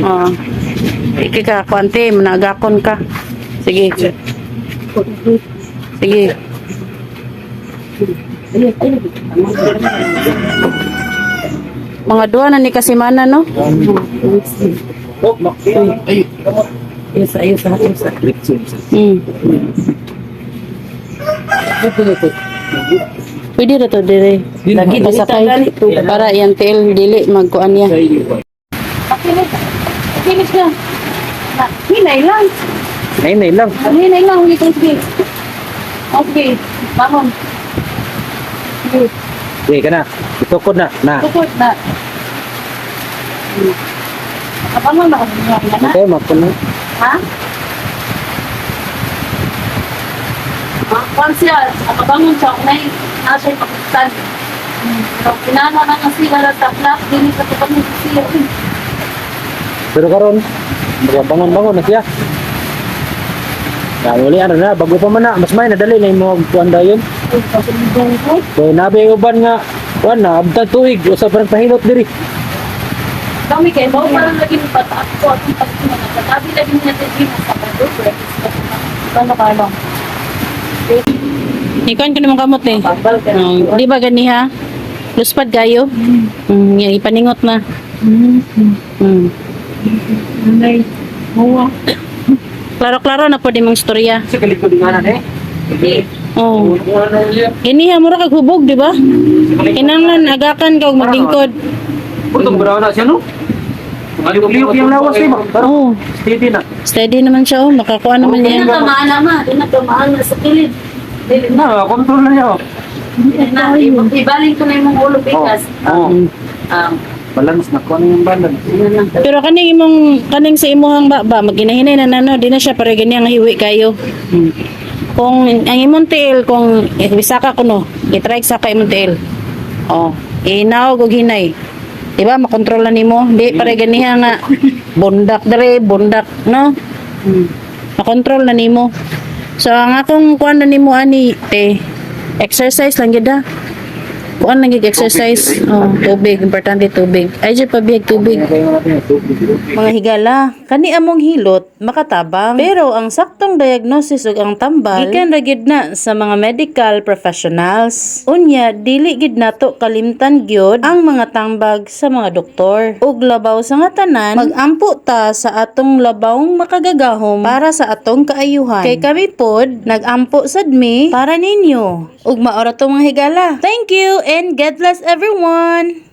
Oh. Iki ka, kuante, managakon ka. Sige. Sige. Mga duwa na ni Kasimana, no? Isa. Pwede na to, dire. Lagi pasakay. Para yan tail, dili, magkuan niya. Finish na. Hinay lang. Hinay lang. Hinay lang, ulit ang sige. Okay, bangon. Sige ka na. Itukod na. Tukod na. Bangon na kasi nga na. Okay, mapuno. Ha? Kung siya, bangon siya, may nasa yung pakitan. Pinana na nga sila na taplak, din sa tupan ng siya. Pero karon, bangon na siya. Uli na, bago pa man na, mas may nadali na yung mga kuwanda yun. So, nabi yung uban nga, kuwan na, abtad tuig, usa parang pahilot diri. Kami kayo, bawa parang lagi ng pataak ko at yung pagkuman. Katabi lagi niya tayo sa pagkuman. Kano. Ikaw ka naman kamot eh. Di ba ganiha? Luspad kayo? Ipaningot na. Klaro-klaro na po di mong storya. Sa kalikod nga na eh. Oh. Ganiha, mura kag hubog, di ba? Kinanglan, agakan ka og maglingkod. Putong barawa na siya no? Liyok yung lawas eh. Oo. Steady na. Steady naman siya, oh. Makakuha naman yan. Tinamaan naman. Tinamaan na sa kilid. Na, control na niya oh. Ibaling ko na yung mga ulo bigas. Oo. Balance na ko yung balance. Pero kaning sa imuhang ba maginahinay na nano, di na siya para ganyan nga hiwi kayo. Kung ang imong tiil, kung bisaka ko no, i-try sa ka imong tiil. Oh, inaw og hinay. Diba makontrol na nimo, di para ganiha nga bundak no. Makontrol na nimo. So ang akong kuan na nimo ani te exercise lang gid. Kuan lang exercise. Oh, tubig, importante tubig. Ay jud pabiyag tubig. Mga higala, kani among hilot makatabang, pero ang saktong diagnosis ug ang tambal gikan ra gid na sa mga medical professionals. Unya dili gid nato kalimtan gyud ang mga tambag sa mga doktor. Ug labaw sa nga tanan, magampo ta sa atong labawng makagagahom para sa atong kaayuhan. Kay kami pod nagampo sadmi para ninyo. Ug maora to mga higala. Thank you and God bless everyone.